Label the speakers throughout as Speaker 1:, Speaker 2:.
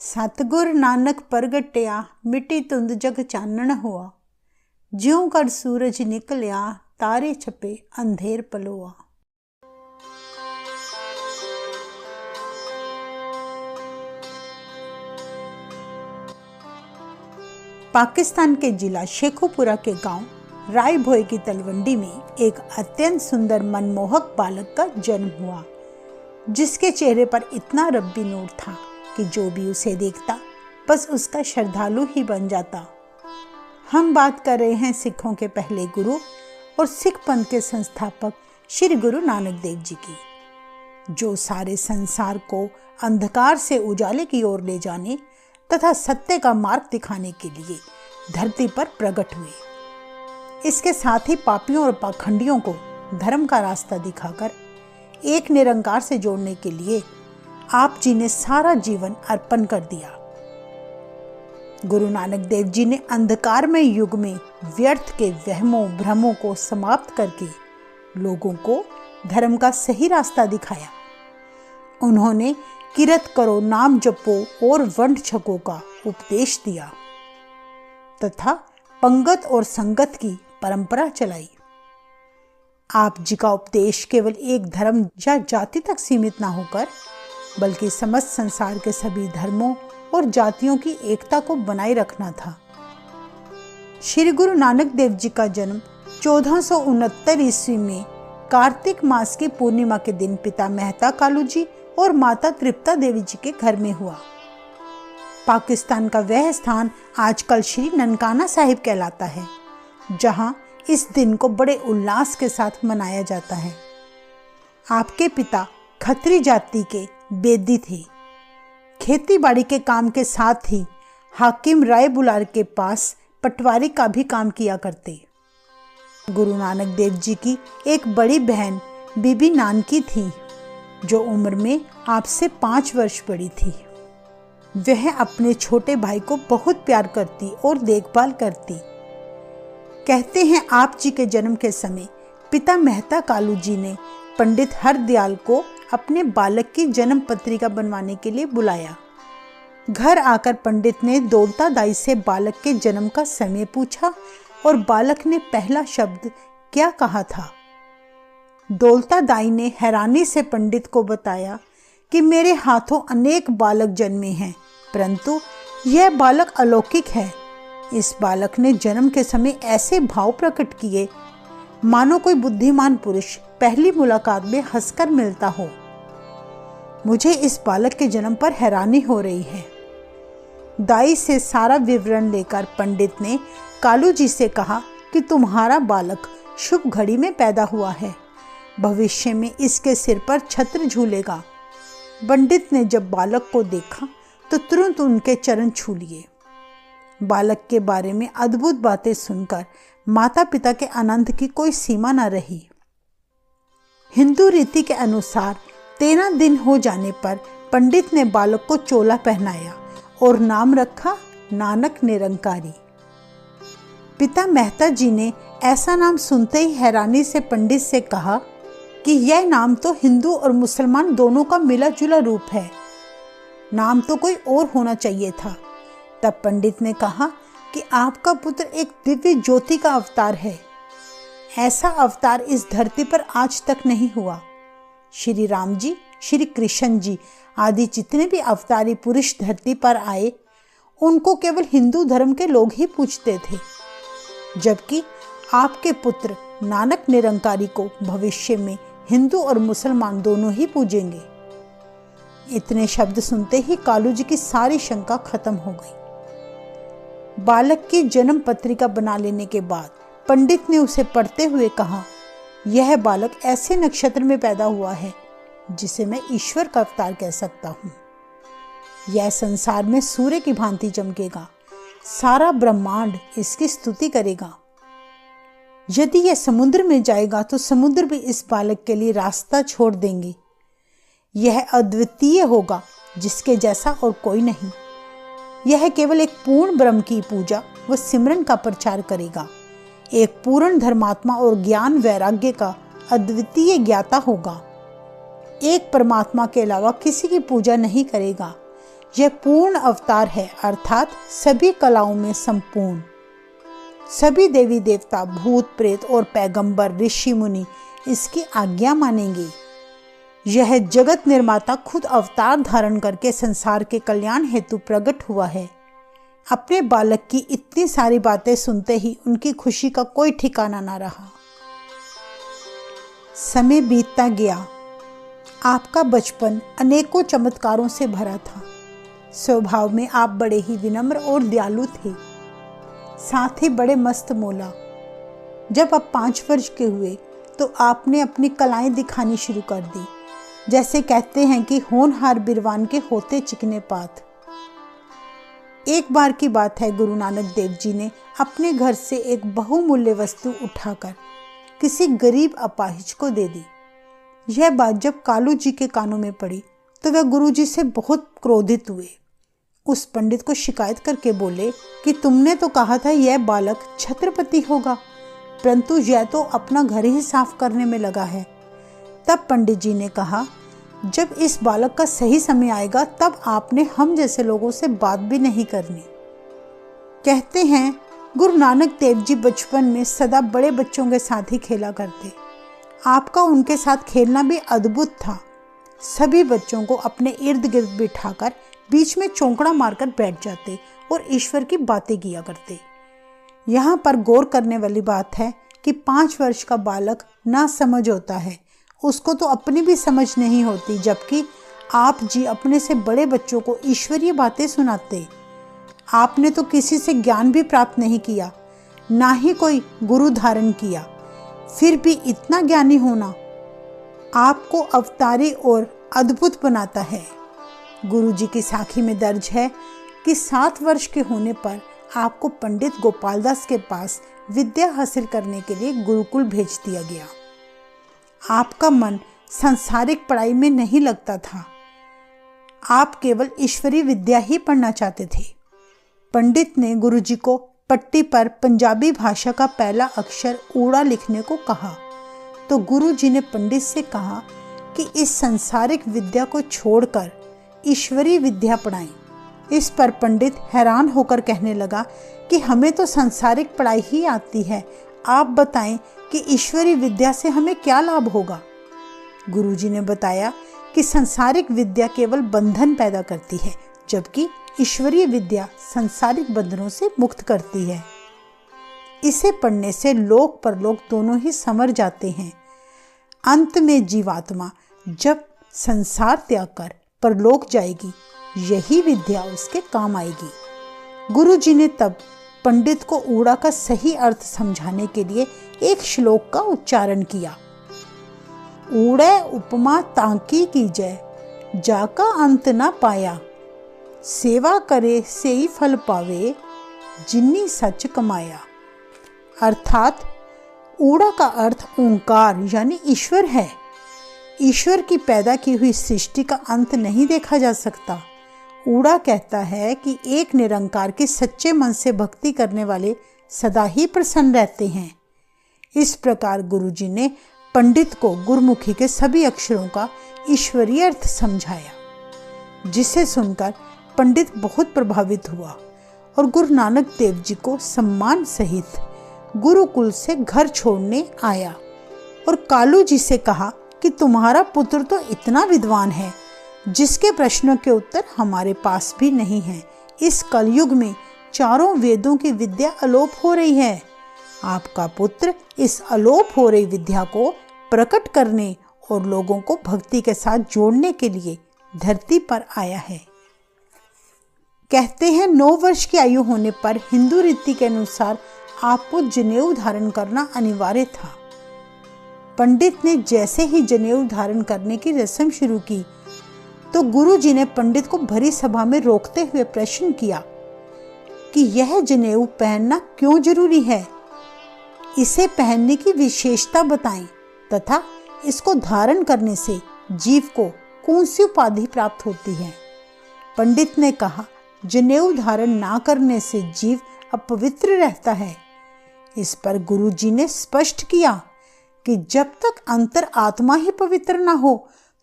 Speaker 1: सतगुर नानक प्रगटिया मिट्टी धुंद जग चानण हुआ। ज्यों कर सूरज निकलिया तारे छपे अंधेर पलोआ। पाकिस्तान के जिला शेखुपुरा के गांव रायभोई की तलवंडी में एक अत्यंत सुंदर मनमोहक बालक का जन्म हुआ, जिसके चेहरे पर इतना रब्बी नूर था कि जो भी उसे देखता बस उसका श्रद्धालु ही बन जाता। हम बात कर रहे हैं सिखों के पहले गुरु और सिख पंथ के संस्थापक श्री गुरु नानक देव जी की, जो सारे संसार को अंधकार से उजाले की ओर ले जाने तथा सत्य का मार्ग दिखाने के लिए धरती पर प्रकट हुए। इसके साथ ही पापियों और पाखंडियों को धर्म का रास्ता दिखाकर एक निरंकार से जोड़ने के लिए आप जी ने सारा जीवन अर्पण कर दिया। गुरु नानक देव जी ने अंधकारमय युग में व्यर्थ के वहमों भ्रमों को समाप्त करके लोगों को धर्म का सही रास्ता दिखाया। उन्होंने किरत करो नाम जपो और वंड छको का उपदेश दिया तथा पंगत और संगत की परंपरा चलाई। आप जी का उपदेश केवल एक धर्म या जाति तक सीमित ना होकर बल्कि समस्त संसार के सभी धर्मों और जातियों की एकता को बनाए रखना था। श्री गुरु नानक देव जी का जन्म 1469 ईस्वी में कार्तिक मास की पूर्णिमा के दिन पिता मेहता कालू जी और माता तृप्ता देवी जी के घर में हुआ। पाकिस्तान का वह स्थान आजकल श्री ननकाना साहिब कहलाता है, जहां इस दिन को बड़े उल्लास के साथ मनाया जाता है। आपके पिता खत्री जाति के बेदी थे। खेती बाड़ी के काम के साथ ही हाकिम राय बुलार के पास पटवारी का भी काम किया करते। गुरु नानक देव जी की एक बड़ी बहन बीबी नानकी थी, जो उम्र में आपसे 5 वर्ष बड़ी थी। वह अपने छोटे भाई को बहुत प्यार करती और देखभाल करती। कहते हैं आप जी के जन्म के समय पिता मेहता कालू जी ने पंडित हरदयाल को अपने बालक की जन्म पत्रिका बनवाने के लिए बुलाया। घर आकर पंडित ने दौलता दाई से बालक के जन्म का समय पूछा और बालक ने पहला शब्द क्या कहा था। दौलता दाई ने हैरानी से पंडित को बताया कि मेरे हाथों अनेक बालक जन्मे हैं, परंतु यह बालक अलौकिक है। इस बालक ने जन्म के समय ऐसे भाव प्रकट किए मानो कोई बुद्धिमान पुरुष पहली मुलाकात में हंसकर मिलता हो। मुझे इस बालक के जन्म पर हैरानी हो रही है। दाई से सारा विवरण लेकर पंडित ने कालू जी से कहा कि तुम्हारा बालक शुभ घड़ी में पैदा हुआ है, भविष्य में इसके सिर पर छत्र झूलेगा। पंडित ने जब बालक को देखा तो तुरंत उनके चरण छू लिए। बालक के बारे में अद्भुत बातें सुनकर माता पिता के आनंद की कोई सीमा न रही। हिंदू रीति के अनुसार 13 दिन हो जाने पर पंडित ने बालक को चोला पहनाया और नाम रखा नानक निरंकारी। पिता मेहता जी ने ऐसा नाम सुनते ही हैरानी से पंडित से कहा कि यह नाम तो हिंदू और मुसलमान दोनों का मिला जुला रूप है, नाम तो कोई और होना चाहिए था। तब पंडित ने कहा कि आपका पुत्र एक दिव्य ज्योति का अवतार है। ऐसा अवतार इस धरती पर आज तक नहीं हुआ। श्री राम जी, श्री कृष्ण जी आदि जितने भी अवतारी पुरुष धरती पर आए, उनको केवल हिंदू धर्म के लोग ही पूजते थे, जबकि आपके पुत्र नानक निरंकारी को भविष्य में हिंदू और मुसलमान दोनों ही पूजेंगे। इतने शब्द सुनते ही कालू जी की सारी शंका खत्म हो गई। बालक की जन्म पत्रिका बना लेने के बाद पंडित ने उसे पढ़ते हुए कहा, यह बालक ऐसे नक्षत्र में पैदा हुआ है जिसे मैं ईश्वर का अवतार कह सकता हूँ। यह संसार में सूर्य की भांति चमकेगा, सारा ब्रह्मांड इसकी स्तुति करेगा। यदि यह समुद्र में जाएगा तो समुद्र भी इस बालक के लिए रास्ता छोड़ देंगे। यह अद्वितीय होगा, जिसके जैसा और कोई नहीं। यह केवल एक पूर्ण ब्रह्म की पूजा व सिमरन का प्रचार करेगा। एक पूर्ण धर्मात्मा और ज्ञान वैराग्य का अद्वितीय ज्ञाता होगा। एक परमात्मा के अलावा किसी की पूजा नहीं करेगा। यह पूर्ण अवतार है, अर्थात सभी कलाओं में संपूर्ण। सभी देवी देवता, भूत प्रेत और पैगंबर, ऋषि मुनि इसकी आज्ञा मानेंगे। यह जगत निर्माता खुद अवतार धारण करके संसार के कल्याण हेतु प्रकट हुआ है। अपने बालक की इतनी सारी बातें सुनते ही उनकी खुशी का कोई ठिकाना ना रहा। समय बीतता गया। आपका बचपन अनेकों चमत्कारों से भरा था। स्वभाव में आप बड़े ही विनम्र और दयालु थे, साथ ही बड़े मस्त मौला। जब आप 5 वर्ष के हुए तो आपने अपनी कलाएं दिखानी शुरू कर दी। जैसे कहते हैं कि होनहार बिरवान के होते चिकने पात। एक बार की बात है, गुरु नानक देव जी ने अपने घर से एक बहुमूल्य वस्तु उठाकर किसी गरीब अपाहिज को दे दी। यह बात जब कालू जी के कानों में पड़ी तो वह गुरु जी से बहुत क्रोधित हुए। उस पंडित को शिकायत करके बोले कि तुमने तो कहा था यह बालक छत्रपति होगा, परंतु यह तो अपना घर ही साफ करने में लगा है। तब पंडित जी ने कहा, जब इस बालक का सही समय आएगा तब आपने हम जैसे लोगों से बात भी नहीं करनी। कहते हैं गुरु नानक देव जी बचपन में सदा बड़े बच्चों के साथ ही खेला करते। आपका उनके साथ खेलना भी अद्भुत था। सभी बच्चों को अपने इर्द गिर्द बिठाकर बीच में चौंकड़ा मारकर बैठ जाते और ईश्वर की बातें किया करते। यहाँ पर गौर करने वाली बात है कि 5 वर्ष का बालक ना समझ होता है, उसको तो अपनी भी समझ नहीं होती, जबकि आप जी अपने से बड़े बच्चों को ईश्वरीय बातें सुनाते। आपने तो किसी से ज्ञान भी प्राप्त नहीं किया, ना ही कोई गुरु धारण किया, फिर भी इतना ज्ञानी होना आपको अवतारी और अद्भुत बनाता है। गुरु जी की साखी में दर्ज है कि 7 वर्ष के होने पर आपको पंडित गोपालदास के पास विद्या हासिल करने के लिए गुरुकुल भेज दिया गया। आपका मन सांसारिक पढ़ाई में नहीं लगता था, आप केवल ईश्वरीय विद्या ही पढ़ना चाहते थे। पंडित ने गुरु जी को पट्टी पर पंजाबी भाषा का पहला अक्षर ऊड़ा लिखने को कहा तो गुरु जी ने पंडित से कहा कि इस सांसारिक विद्या को छोड़कर ईश्वरीय विद्या पढ़ाएं। इस पर पंडित हैरान होकर कहने लगा कि हमें तो सांसारिक पढ़ाई ही आती है, आप बताएं कि ईश्वरीय विद्या से हमें क्या लाभ होगा। गुरुजी ने बताया कि सांसारिक विद्या केवल बंधन पैदा करती है, जबकि ईश्वरीय विद्या सांसारिक बंधनों से मुक्त करती है। इसे पढ़ने से लोक परलोक दोनों ही संवर जाते हैं। अंत में जीवात्मा जब संसार त्याग कर परलोक जाएगी, यही विद्या उसके काम आएगी। गुरुजी ने तब पंडित को ऊड़ा का सही अर्थ समझाने के लिए एक श्लोक का उच्चारण किया। ऊड़े उपमा तांकी कीजय, जाका अंत न पाया, सेवा करे सेई फल पावे, जिन्नी सच कमाया। अर्थात ऊड़ा का अर्थ ओंकार यानी ईश्वर है। ईश्वर की पैदा की हुई सृष्टि का अंत नहीं देखा जा सकता। ऊड़ा कहता है कि एक निरंकार की सच्चे मन से भक्ति करने वाले सदा ही प्रसन्न रहते हैं। इस प्रकार गुरुजी ने पंडित को गुरुमुखी के सभी अक्षरों का ईश्वरीय अर्थ समझाया, जिसे सुनकर पंडित बहुत प्रभावित हुआ और गुरु नानक देव जी को सम्मान सहित गुरुकुल से घर छोड़ने आया और कालू जी से कहा कि तुम्हारा पुत्र तो इतना विद्वान है जिसके प्रश्नों के उत्तर हमारे पास भी नहीं है। इस कलयुग में चारों वेदों की विद्या अलोप हो रही है। आपका पुत्र इस अलोप हो रही विद्या को प्रकट करने और लोगों को भक्ति के साथ जोड़ने के लिए धरती पर आया है। कहते हैं 9 वर्ष की आयु होने पर हिंदू रीति के अनुसार आपको जनेऊ धारण करना अनिवार्य था। पंडित ने जैसे ही जनेऊ धारण करने की रस्म शुरू की तो गुरु जी ने पंडित को भरी सभा में रोकते हुए प्रश्न किया कि यह जनेऊ पहनना क्यों जरूरी है, इसे पहनने की विशेषता बताएं तथा इसको धारण करने से जीव को कौन सी उपाधि प्राप्त होती है। पंडित ने कहा, जनेऊ धारण ना करने से जीव अपवित्र रहता है। इस पर गुरु जी ने स्पष्ट किया कि जब तक अंतर आत्मा ही पवित्र ना हो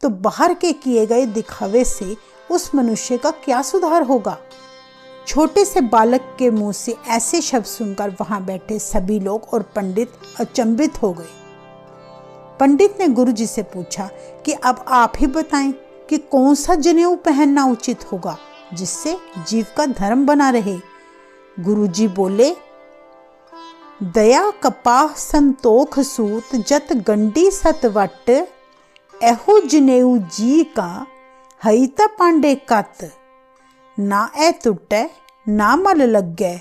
Speaker 1: तो बाहर के किए गए दिखावे से उस मनुष्य का क्या सुधार होगा। छोटे से बालक के मुंह से ऐसे शब्द सुनकर वहां बैठे सभी लोग और पंडित अचंभित हो गए। पंडित ने गुरुजी से पूछा कि अब आप ही बताएं कि कौन सा जनेऊ पहनना उचित होगा जिससे जीव का धर्म बना रहे। गुरुजी बोले, दया कपाह संतोख सूत जत गंडी सतवट, एहो जनेऊ जी का हई त पांडे कत, ना ए टुटे ना मल लगे,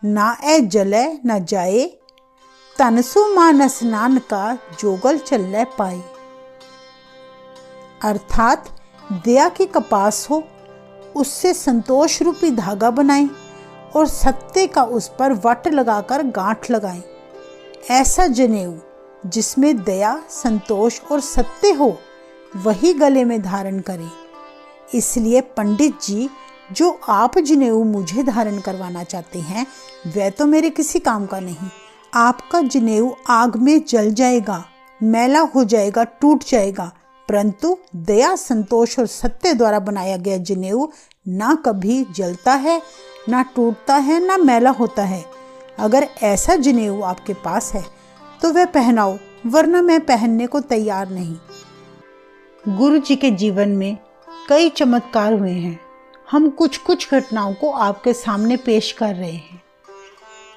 Speaker 1: ना ए जले न जाए, तनसु मान स्नान का जोगल चल पाए। अर्थात दया की कपास हो, उससे संतोष रूपी धागा बनाएं और सत्य का उस पर वट लगाकर गांठ लगाएं। ऐसा जनेऊ जिसमें दया, संतोष और सत्य हो वही गले में धारण करें। इसलिए पंडित जी, जो आप जनेऊ मुझे धारण करवाना चाहते हैं वह तो मेरे किसी काम का नहीं। आपका जनेऊ आग में जल जाएगा, मैला हो जाएगा, टूट जाएगा, परंतु दया, संतोष और सत्य द्वारा बनाया गया जनेऊ ना कभी जलता है, ना टूटता है, ना मैला होता है। अगर ऐसा जनेऊ आपके पास है तो वह पहनाओ, वरना मैं पहनने को तैयार नहीं। गुरु जी के जीवन में कई चमत्कार हुए हैं। हम कुछ कुछ घटनाओं को आपके सामने पेश कर रहे हैं।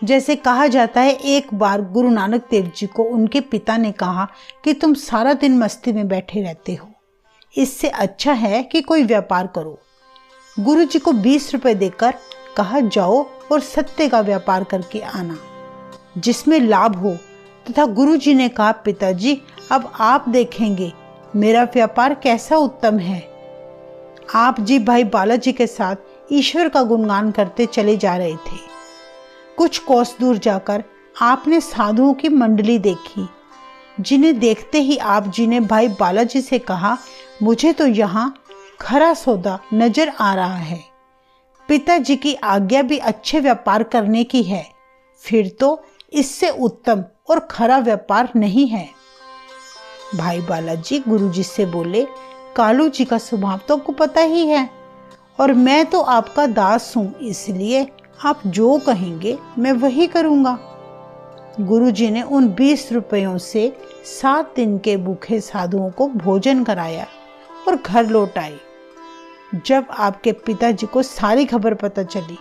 Speaker 1: जैसे कहा जाता है, एक बार गुरु नानक देव जी को उनके पिता ने कहा कि तुम सारा दिन मस्ती में बैठे रहते हो, इससे अच्छा है कि कोई व्यापार करो। गुरु जी को 20 रुपए देकर कहा, जाओ और सत्य का व्यापार करके आना जिसमें लाभ हो। तथा गुरु जी ने कहा, पिताजी अब आप देखेंगे मेरा व्यापार कैसा उत्तम है। आप जी भाई बालाजी के साथ ईश्वर का गुणगान करते चले जा रहे थे। कुछ कोस दूर जाकर आपने साधुओं की मंडली देखी, जिन्हें देखते ही आप जी ने भाई बालाजी से कहा, मुझे तो यहाँ खरा सौदा नजर आ रहा है। पिताजी की आज्ञा भी अच्छे व्यापार करने की है, फिर तो इससे उत्तम और खरा व्यापार नहीं है। भाई बालाजी गुरुजी से बोले, कालू जी का स्वभाव तो आपको पता ही है और मैं तो आपका दास हूँ, इसलिए आप जो कहेंगे मैं वही करूँगा। गुरुजी ने उन 20 रुपयों से 7 दिन के भूखे साधुओं को भोजन कराया और घर लौट आए। जब आपके पिताजी को सारी खबर पता चली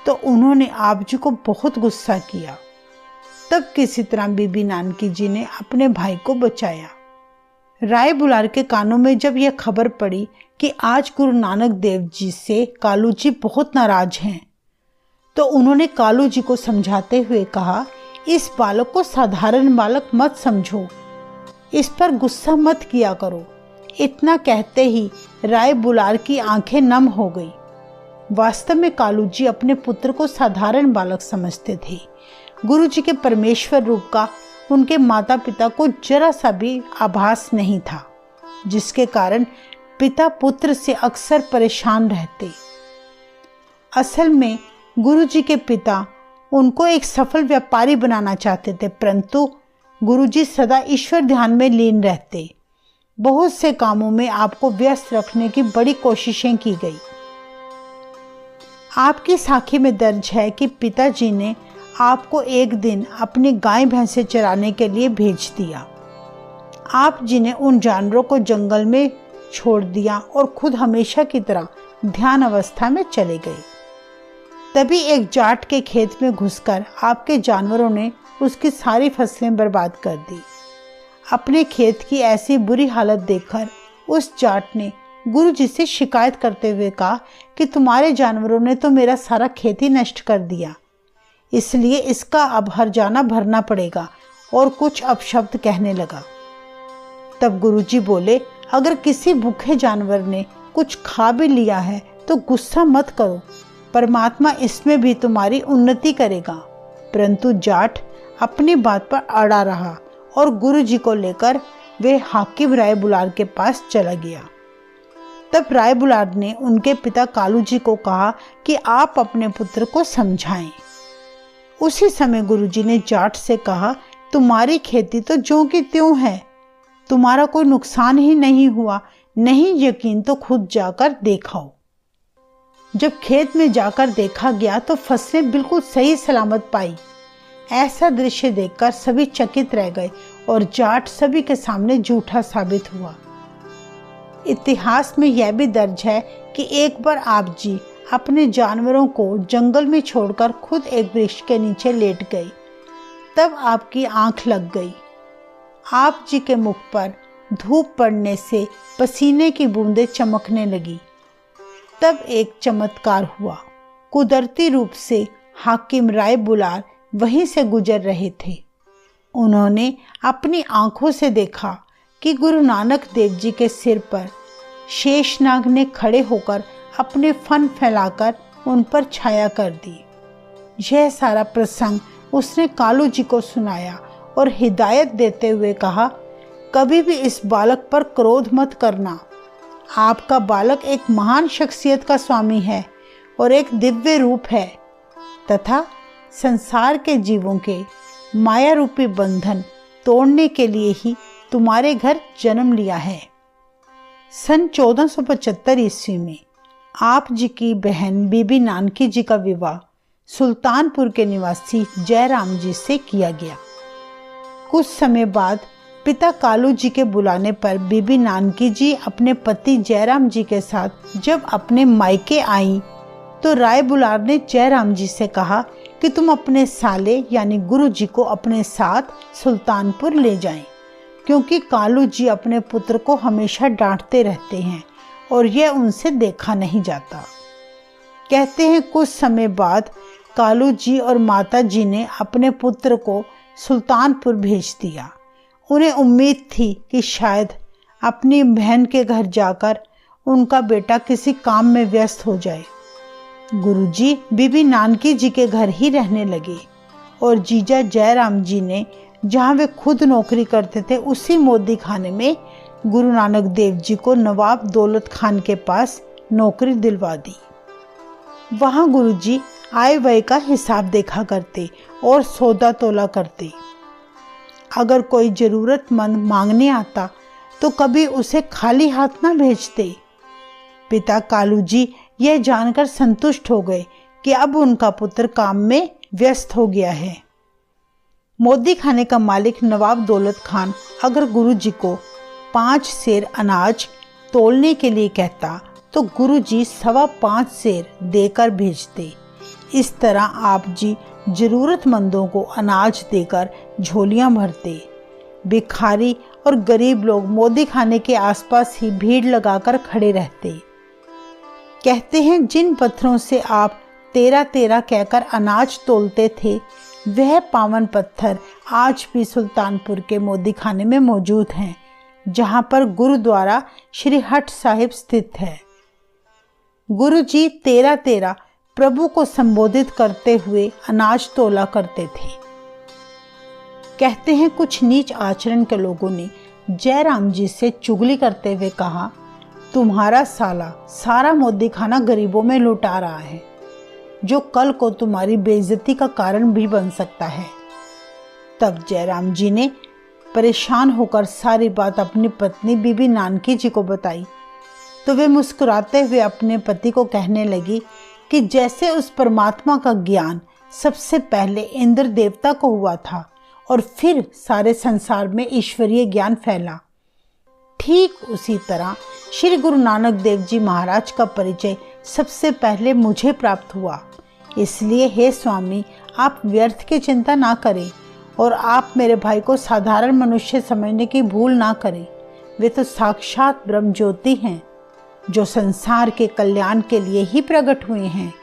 Speaker 1: तो उन्होंने आप जी को बहुत गुस्सा किया। तब किसी तरह बीबी नानकी जी ने अपने भाई को बचाया। राय बुलार के कानों में जब यह खबर पड़ी कि आज गुरु नानक देव जी से कालू जी बहुत नाराज हैं, तो उन्होंने कालू जी को समझाते हुए कहा, इस बालक को साधारण बालक मत समझो, इस पर गुस्सा मत किया करो। इतना कहते ही राय बुलार की आंखें नम हो गई। वास्तव में कालू जी अपने पुत्र को साधारण बालक समझते थे। गुरु जी के परमेश्वर रूप का उनके माता पिता को जरा सा भी आभास नहीं था, जिसके कारण पिता पुत्र से अक्सर परेशान रहते। असल में गुरु जी के पिता उनको एक सफल व्यापारी बनाना चाहते थे, परंतु गुरु जी सदा ईश्वर ध्यान में लीन रहते। बहुत से कामों में आपको व्यस्त रखने की बड़ी कोशिशें की गई। आपकी साखी में दर्ज है कि पिताजी ने आपको एक दिन अपनी गाय भैंसे चराने के लिए भेज दिया। आप जी ने उन जानवरों को जंगल में छोड़ दिया और खुद हमेशा की तरह ध्यान अवस्था में चले गए। तभी एक जाट के खेत में घुसकर आपके जानवरों ने उसकी सारी फसलें बर्बाद कर दी। अपने खेत की ऐसी बुरी हालत देखकर उस जाट ने गुरु जी से शिकायत करते हुए कहा कि तुम्हारे जानवरों ने तो मेरा सारा खेती नष्ट कर दिया, इसलिए इसका अब हर्जाना भरना पड़ेगा, और कुछ अपशब्द कहने लगा। तब गुरुजी बोले, अगर किसी भूखे जानवर ने कुछ खा भी लिया है तो गुस्सा मत करो, परमात्मा इसमें भी तुम्हारी उन्नति करेगा। परंतु जाट अपनी बात पर अड़ा रहा और गुरुजी को लेकर वे हाकिम राय बुलार के पास चला गया। तब राय बुलार ने उनके पिता कालू जी को कहा कि आप अपने पुत्र को समझाएं। उसी समय गुरुजी ने जाट से कहा, तुम्हारी खेती तो ज्यों की त्यों है, तुम्हारा कोई नुकसान ही नहीं हुआ, नहीं यकीन तो खुद जाकर देखाओ। जब खेत में जाकर देखा गया तो फसलें बिल्कुल सही सलामत पाई। ऐसा दृश्य देखकर सभी चकित रह गए और जाट सभी के सामने झूठा साबित हुआ। इतिहास में यह भी दर्ज है कि एक बार आप जी अपने जानवरों को जंगल में छोड़कर खुद एक वृक्ष के नीचे लेट गए। तब आपकी आंख लग गई। आप जी के मुख पर धूप पड़ने से पसीने की बूंदें चमकने लगी। तब एक चमत्कार हुआ। कुदरती रूप से हाकिम राय बुलार वहीं से गुजर रहे थे। उन्होंने अपनी आंखों से देखा कि गुरु नानक देव जी के सिर पर शेषनाग ने खड़े होकर अपने फन फैलाकर उन पर छाया कर दी। यह सारा प्रसंग उसने कालू जी को सुनाया और हिदायत देते हुए कहा, कभी भी इस बालक पर क्रोध मत करना। आपका बालक एक महान शख्सियत का स्वामी है और एक दिव्य रूप है तथा संसार के जीवों के माया रूपी बंधन तोड़ने के लिए ही तुम्हारे घर जन्म लिया है। सन 1475 ईस्वी में आप जी की बहन बीबी नानकी जी का विवाह सुल्तानपुर के निवासी जयराम जी से किया गया। कुछ समय बाद पिता कालू जी के बुलाने पर बीबी नानकी जी अपने पति जयराम जी के साथ जब अपने मायके आईं तो राय बुलार ने जयराम जी से कहा कि तुम अपने साले यानी गुरु जी को अपने साथ सुल्तानपुर ले जाएं, क्योंकि कालू जी अपने पुत्र को हमेशा डांटते रहते हैं और यह उनसे देखा नहीं जाता। कहते हैं कुछ समय बाद कालू जी और माता जी ने अपने पुत्र को सुल्तानपुर भेज दिया। उन्हें उम्मीद थी कि शायद अपनी बहन के घर जाकर उनका बेटा किसी काम में व्यस्त हो जाए। गुरुजी बीबी नानकी जी के घर ही रहने लगे और जीजा जयराम जी ने जहाँ वे खुद नौकरी करते थे उसी मोदी खाने में गुरु नानक देव जी को नवाब दौलत खान के पास नौकरी दिलवा दी। वहाँ गुरुजी आय व्यय का हिसाब देखा करते और सौदा तोला करते। अगर कोई जरूरतमंद मांगने आता तो कभी उसे खाली हाथ ना भेजते। पिता कालू जी यह जानकर संतुष्ट हो गए कि अब उनका पुत्र काम में व्यस्त हो गया है। मोदी खाने का मालिक नवाब दौलत खान अगर गुरु जी को 5 सेर अनाज तोलने के लिए कहता तो गुरु जी 5.25 सेर देकर भेजते। इस तरह आप जी जरूरतमंदों को अनाज देकर झोलियां भरते। भिखारी और गरीब लोग मोदी खाने के आसपास ही भीड़ लगाकर खड़े रहते। कहते हैं जिन पत्थरों से आप 13-13 कहकर अनाज तोलते थे वह पावन पत्थर आज भी सुल्तानपुर के मोदी खाने में मौजूद हैं, जहां पर गुरुद्वारा श्री हट साहिब स्थित है। गुरु जी 13-13 प्रभु को संबोधित करते हुए अनाज तोला करते थे। कहते हैं कुछ नीच आचरण के लोगों ने जयराम जी से चुगली करते हुए कहा, तुम्हारा साला सारा मोदी खाना गरीबों में लुटा रहा है, जो कल को तुम्हारी बेइज्जती का कारण भी बन सकता है। तब जयराम जी ने परेशान होकर सारी बात अपनी पत्नी बीबी नानकी जी को बताई तो वे मुस्कुराते हुए अपने पति को कहने लगी कि जैसे उस परमात्मा का ज्ञान सबसे पहले इंद्र देवता को हुआ था और फिर सारे संसार में ईश्वरीय ज्ञान फैला, ठीक उसी तरह श्री गुरु नानक देव जी महाराज का परिचय सबसे पहले मुझे प्राप्त हुआ। इसलिए हे स्वामी, आप व्यर्थ की चिंता ना करें और आप मेरे भाई को साधारण मनुष्य समझने की भूल ना करें। वे तो साक्षात ब्रह्म ज्योति हैं, जो संसार के कल्याण के लिए ही प्रकट हुए हैं,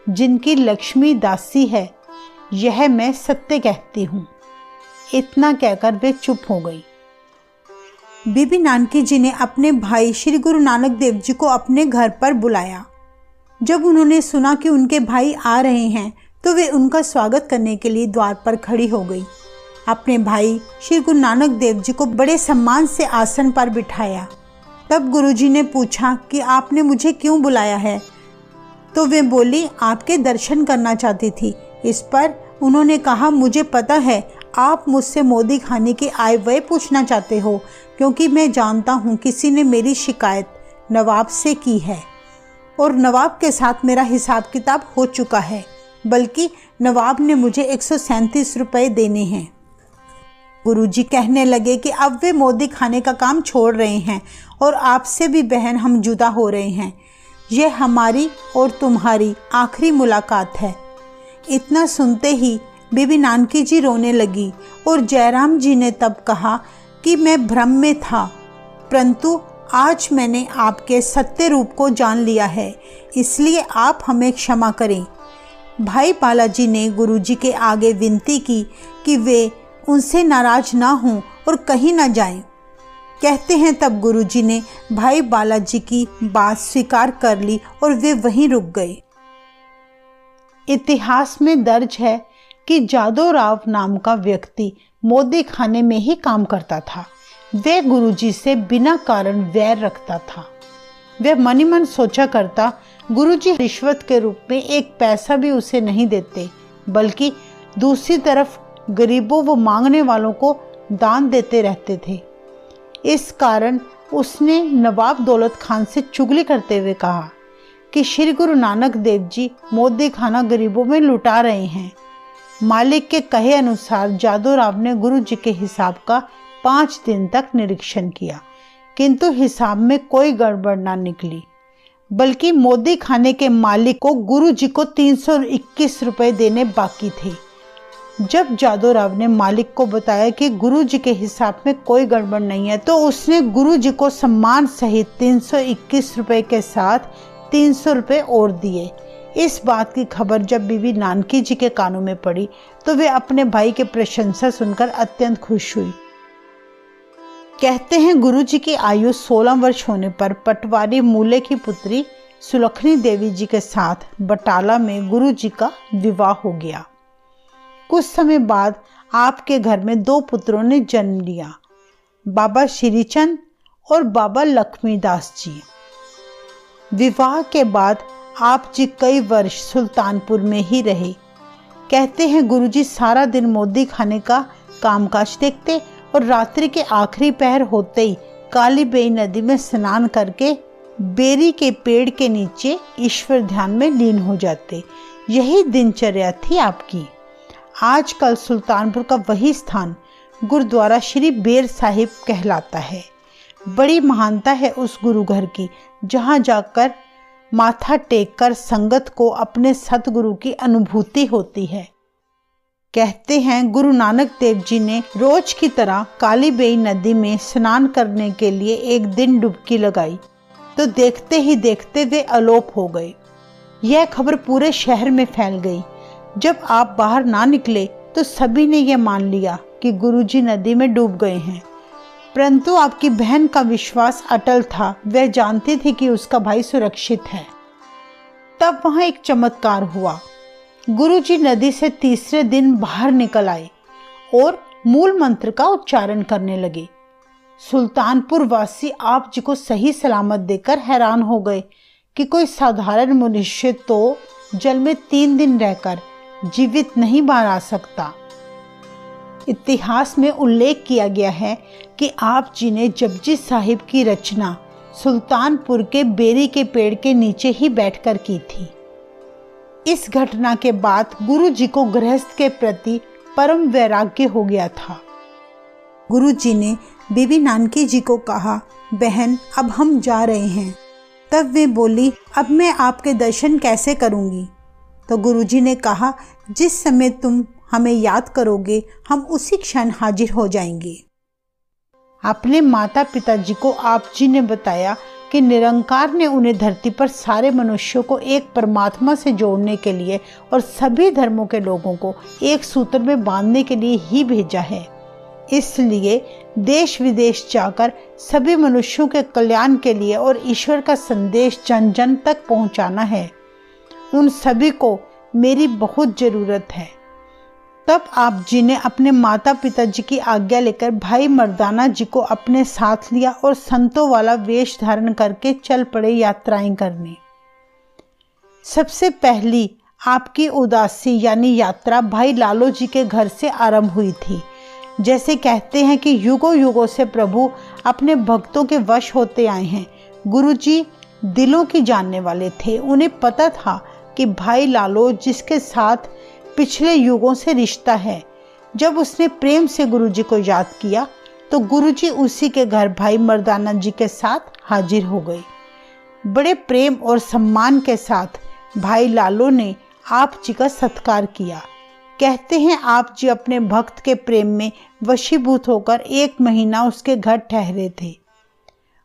Speaker 1: जिनकी लक्ष्मी दासी है, यह मैं सत्य कहती हूँ। इतना कहकर वे चुप हो गई। बीबी नानकी जी ने अपने भाई श्री गुरु नानक देव जी को अपने घर पर बुलाया। जब उन्होंने सुना कि उनके भाई आ रहे हैं तो वे उनका स्वागत करने के लिए द्वार पर खड़ी हो गई। अपने भाई श्री गुरु नानक देव जी को बड़े सम्मान से आसन पर बिठाया। तब गुरुजी ने पूछा कि आपने मुझे क्यों बुलाया है, तो वे बोली आपके दर्शन करना चाहती थी। इस पर उन्होंने कहा, मुझे पता है आप मुझसे मोदी खाने की आय व्यय पूछना चाहते हो, क्योंकि मैं जानता हूँ किसी ने मेरी शिकायत नवाब से की है और नवाब के साथ मेरा हिसाब किताब हो चुका है, बल्कि नवाब ने मुझे 137 रुपये देने हैं। गुरुजी कहने लगे कि अब वे मोदी खाने का काम छोड़ रहे हैं और आपसे भी बहन हम जुदा हो रहे हैं। यह हमारी और तुम्हारी आखिरी मुलाकात है। इतना सुनते ही बीबी नानकी जी रोने लगी और जयराम जी ने तब कहा कि मैं भ्रम में था, परंतु आज मैंने आपके सत्य रूप को जान लिया है, इसलिए आप हमें क्षमा करें। भाई बालाजी ने गुरुजी के आगे विनती की कि वे उनसे नाराज ना हों और कहीं ना जाएं। कहते हैं तब गुरुजी ने भाई बालाजी की बात स्वीकार कर ली और वे वहीं रुक गए। इतिहास में दर्ज है कि जादव राव नाम का व्यक्ति मोदी खाने में ही काम करता था। वह गुरुजी से बिना कारण वैर रखता था। वह मन ही मन सोचा करता, गुरुजी रिश्वत के रूप में एक पैसा भी उसे नहीं देते, बल्कि दूसरी तरफ गरीबों व मांगने वालों को दान देते रहते थे। इस कारण उसने नवाब दौलत खान से चुगली करते हुए कहा कि श्री गुरु नानक देव जी मोदी खाना गरीबों में लुटा रहे हैं। मालिक के कहे अनुसार जादव राव ने गुरु जी के हिसाब का 5 दिन तक निरीक्षण किया, किंतु हिसाब में कोई गड़बड़ ना निकली, बल्कि मोदी खाने के मालिक को गुरु जी को 321 रुपये देने बाकी थे। जब जादव राव ने मालिक को बताया कि गुरु जी के हिसाब में कोई गड़बड़ नहीं है, तो उसने गुरु जी को सम्मान सहित 321 रुपये के साथ 300 रुपये और दिए। इस बात की खबर जब बीबी नानकी जी के कानों में पड़ी तो वे अपने भाई के प्रशंसा सुनकर अत्यंत खुश हुई। कहते हैं गुरु जी की आयु 16 वर्ष होने पर पटवारी मूले की पुत्री सुलखनी देवी जी के साथ बटाला में गुरु जी का विवाह हो गया। कुछ समय बाद आपके घर में 2 पुत्रों ने जन्म लिया, बाबा श्रीचंद और बाबा लक्ष्मीदास जी। विवाह के बाद आप जी कई वर्ष सुल्तानपुर में ही रहे। कहते हैं गुरुजी सारा दिन मोदी खाने का कामकाज देखते और रात्रि के आखिरी पहर होते ही काली बेई नदी में स्नान करके बेरी के पेड़ के नीचे ईश्वर ध्यान में लीन हो जाते। यही दिनचर्या थी आपकी। आजकल सुल्तानपुर का वही स्थान गुरुद्वारा श्री बेर साहिब कहलाता है। बड़ी महानता है उस गुरु घर की, जहाँ जाकर माथा टेककर संगत को अपने सतगुरु की अनुभूति होती है। कहते हैं गुरु नानक देव जी ने रोज की तरह काली बेई नदी में स्नान करने के लिए एक दिन डुबकी लगाई, तो देखते ही देखते वे अलोप हो गए। यह खबर पूरे शहर में फैल गई। जब आप बाहर ना निकले तो सभी ने यह मान लिया कि गुरुजी नदी में डूब गए हैं, परंतु आपकी बहन का विश्वास अटल था। वह जानती थी कि उसका भाई सुरक्षित है। तब वहां एक चमत्कार हुआ। गुरुजी नदी से तीसरे दिन बाहर निकल आए और मूल मंत्र का उच्चारण करने लगे। सुल्तानपुर वासी आप जी को सही सलामत देखकर हैरान हो गए कि कोई साधारण मनुष्य तो जल में 3 दिन रहकर जीवित नहीं बाहर आ सकता। इतिहास में उल्लेख किया गया है कि आप जी ने जपजी साहिब की रचना सुल्तानपुर के बेरी के पेड़ के नीचे ही बैठकर की थी। इस घटना के बाद गुरु जी को गृहस्थ के प्रति परम वैराग्य हो गया था। गुरु जी ने बीबी नानकी जी को कहा, बहन अब हम जा रहे हैं। तब वे बोली, अब मैं आपके दर्शन कैसे करूंगी? तो गुरुजी ने कहा, जिस समय तुम हमें याद करोगे हम उसी क्षण हाजिर हो जाएंगे। अपने माता पिताजी को आप जी ने बताया कि निरंकार ने उन्हें धरती पर सारे मनुष्यों को एक परमात्मा से जोड़ने के लिए और सभी धर्मों के लोगों को एक सूत्र में बांधने के लिए ही भेजा है। इसलिए देश विदेश जाकर सभी मनुष्यों के कल्याण के लिए और ईश्वर का संदेश जन जन तक पहुंचाना है। उन सभी को मेरी बहुत जरूरत है। तब आप जी ने अपने माता पिताजी की आज्ञा लेकर भाई मर्दाना जी को अपने साथ लिया और संतों वाला वेश धारण करके चल पड़े यात्राएं करने। सबसे पहली आपकी उदासी यानी यात्रा भाई लालो जी के घर से आरंभ हुई थी। जैसे कहते हैं कि युगों युगों से प्रभु अपने भक्तों के वश होते आए हैं। गुरुजी दिलों की जानने वाले थे। उन्हें पता था कि भाई लालो जिसके साथ पिछले युगों से रिश्ता है, जब उसने प्रेम से गुरुजी को याद किया तो गुरुजी उसी के घर भाई मर्दाना जी के साथ हाजिर हो गए। बड़े प्रेम और सम्मान के साथ भाई लालो ने आप जी का सत्कार किया। कहते हैं आप जी अपने भक्त के प्रेम में वशीभूत होकर 1 महीना उसके घर ठहरे थे।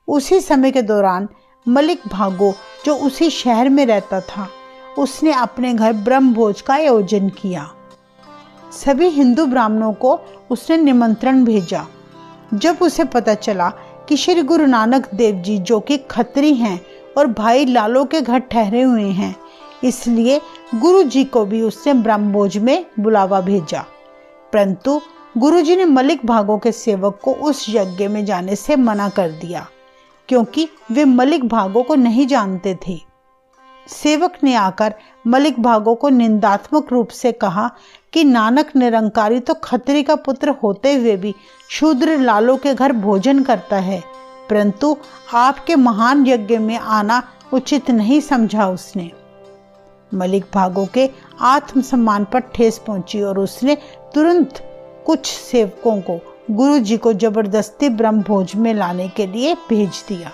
Speaker 1: उसी समय के दौरान मलिक भागो जो उसी शहर में रहता था, उसने अपने घर ब्रह्मभोज का आयोजन किया। सभी हिंदू ब्राह्मणों को उसने निमंत्रण भेजा। जब उसे पता चला कि श्री गुरु नानक देव जी जो कि खत्री हैं और भाई लालो के घर ठहरे हुए हैं, इसलिए गुरु जी को भी उसने ब्रह्मभोज में बुलावा भेजा। परंतु गुरु जी ने मलिक भागो के सेवक को उस यज्ञ में जाने से मना कर दिया, क्योंकि वे मलिक भागो को नहीं जानते थे। सेवक ने आकर मलिक भागो को निंदात्मक रूप से कहा कि नानक निरंकारी तो खत्री का पुत्र होते हुए भी शूद्र लालो के घर भोजन करता है, परंतु आपके महान यज्ञ में आना उचित नहीं समझा उसने। मलिक भागो के आत्मसम्मान पर ठेस पहुंची और उसने तुरंत कुछ सेवकों को गुरु जी को जबरदस्ती ब्रह्मभोज में लाने के लिए भेज दिया।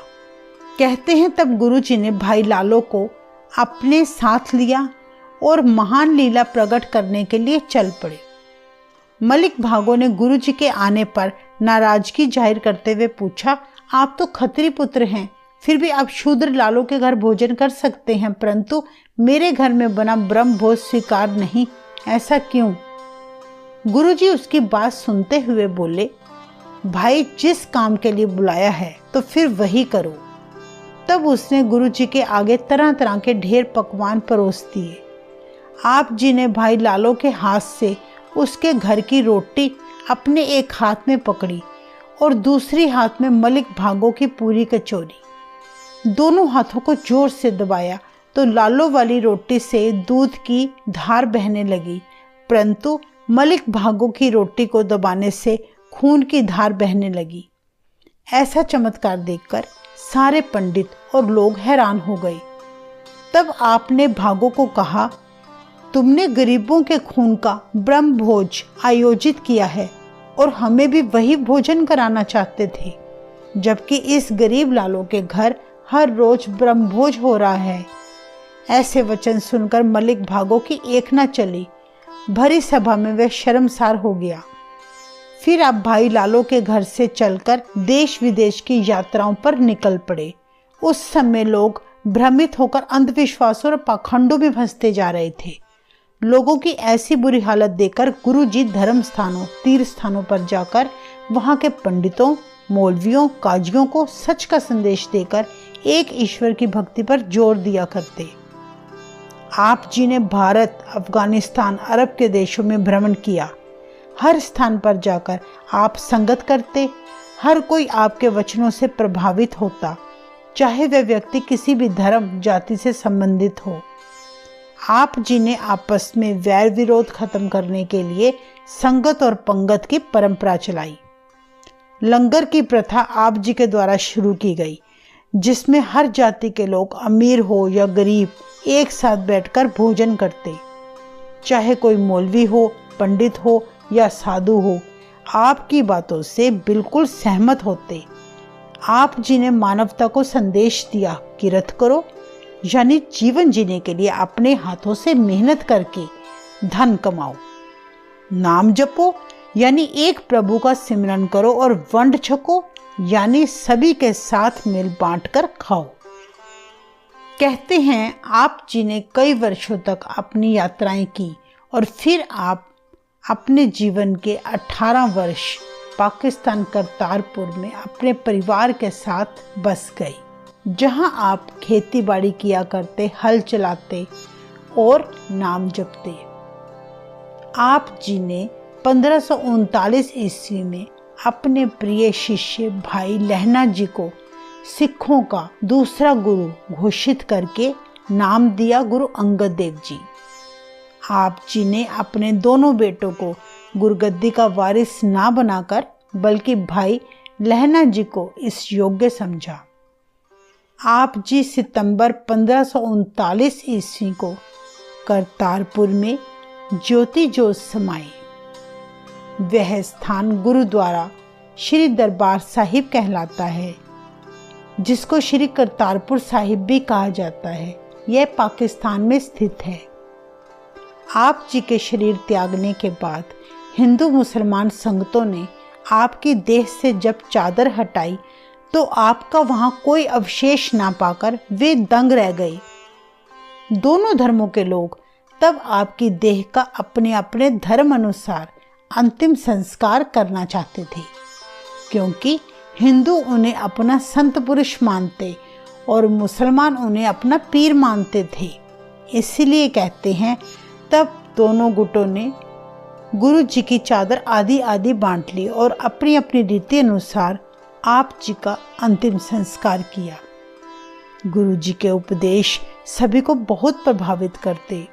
Speaker 1: कहते हैं तब गुरु जी ने भाई लालो को अपने साथ लिया और महान लीला प्रकट करने के लिए चल पड़े। मलिक भागो ने गुरु जी के आने पर नाराजगी जाहिर करते हुए पूछा, आप तो खत्री पुत्र हैं, फिर भी आप शूद्र लालो के घर भोजन कर सकते हैं, परंतु मेरे घर में बना ब्रह्मभोज स्वीकार नहीं, ऐसा क्यों? गुरुजी उसकी बात सुनते हुए बोले, भाई जिस काम के लिए बुलाया है तो फिर वही करो। तब उसने गुरुजी के आगे तरह तरह के ढेर पकवान परोस दिए। आप जी ने भाई लालो के हाथ से उसके घर की रोटी अपने एक हाथ में पकड़ी और दूसरी हाथ में मलिक भागो की पूरी कचौरी। दोनों हाथों को जोर से दबाया तो लालो वाली रोटी से दूध की धार बहने लगी, परंतु मलिक भागो की रोटी को दबाने से खून की धार बहने लगी। ऐसा चमत्कार देखकर सारे पंडित और लोग हैरान हो गए। तब आपने भागो को कहा, तुमने गरीबों के खून का ब्रह्मभोज आयोजित किया है और हमें भी वही भोजन कराना चाहते थे, जबकि इस गरीब लालो के घर हर रोज ब्रह्मभोज हो रहा है। ऐसे वचन सुनकर मलिक भागो की एक न चली। भरी सभा में वह शर्मसार हो गया। फिर आप भाई लालो के घर से चलकर देश विदेश की यात्राओं पर निकल पड़े। उस समय लोग भ्रमित होकर अंधविश्वासों और पाखंडों में फंसते जा रहे थे। लोगों की ऐसी बुरी हालत देखकर गुरुजी धर्म स्थानों, तीर्थ स्थानों पर जाकर वहां के पंडितों, मौलवियों, काजियों को सच का संदेश देकर एक ईश्वर की भक्ति पर जोर दिया करते। आप जी ने भारत, अफगानिस्तान, अरब के देशों में भ्रमण किया। हर स्थान पर जाकर आप संगत करते। हर कोई आपके वचनों से प्रभावित होता, चाहे वह व्यक्ति किसी भी धर्म, जाति से संबंधित हो। आप जी ने आपस में वैर विरोध खत्म करने के लिए संगत और पंगत की परंपरा चलाई। लंगर की प्रथा आप जी के द्वारा शुरू की गई, जिसमें हर जाति के लोग, अमीर हो या गरीब, एक साथ बैठकर भोजन करते। चाहे कोई मौलवी हो, पंडित हो या साधु हो, आपकी बातों से बिल्कुल सहमत होते। आप जी ने मानवता को संदेश दिया कि रत करो, यानी जीवन जीने के लिए अपने हाथों से मेहनत करके धन कमाओ। नाम जपो, यानी एक प्रभु का सिमरन करो, और वंड छको, यानी सभी के साथ मिल बांट कर खाओ। कहते हैं आप जी ने कई वर्षों तक अपनी यात्राएं की और फिर आप अपने जीवन के 18 वर्ष पाकिस्तान करतारपुर में अपने परिवार के साथ बस गए, जहां आप खेती बाड़ी किया करते, हल चलाते और नाम जपते। आप जी ने 1539 ईस्वी में अपने प्रिय शिष्य भाई लहना जी को सिखों का दूसरा गुरु घोषित करके नाम दिया गुरु अंगद देव जी। आप जी ने अपने दोनों बेटों को गुरुगद्दी का वारिस ना बनाकर बल्कि भाई लहना जी को इस योग्य समझा। आप जी सितंबर 1539 ईस्वी को करतारपुर में ज्योति जोत समाए। वह स्थान गुरुद्वारा श्री दरबार साहिब कहलाता है, जिसको श्री करतारपुर साहिब भी कहा जाता है। यह पाकिस्तान में स्थित है। आप जी के शरीर त्यागने के बाद हिंदू मुसलमान संगतों ने आपकी देह से जब चादर हटाई तो आपका वहां कोई अवशेष ना पाकर वे दंग रह गए। दोनों धर्मों के लोग तब आपकी देह का अपने अपने धर्म अनुसार अंतिम संस्कार करना चाहते थे, क्योंकि हिंदू उन्हें अपना संत पुरुष मानते और मुसलमान उन्हें अपना पीर मानते थे। इसीलिए कहते हैं तब दोनों गुटों ने गुरु जी की चादर आधी आधी बांट ली और अपनी अपनी रीति अनुसार आप जी का अंतिम संस्कार किया। गुरु जी के उपदेश सभी को बहुत प्रभावित करते।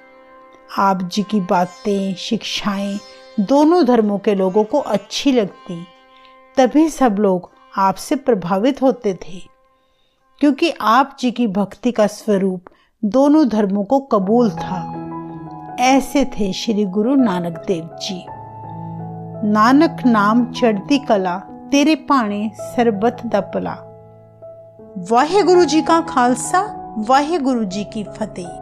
Speaker 1: आप जी की बातें शिक्षाएं दोनों धर्मों के लोगों को अच्छी लगती, तभी सब लोग आपसे प्रभावित होते थे, क्योंकि आप जी की भक्ति का स्वरूप दोनों धर्मों को कबूल था। ऐसे थे श्री गुरु नानक देव जी। नानक नाम चढ़ती कला तेरे पाने सरबत दा भला। वाहे गुरु जी का खालसा, वाहे गुरु जी की फतेह।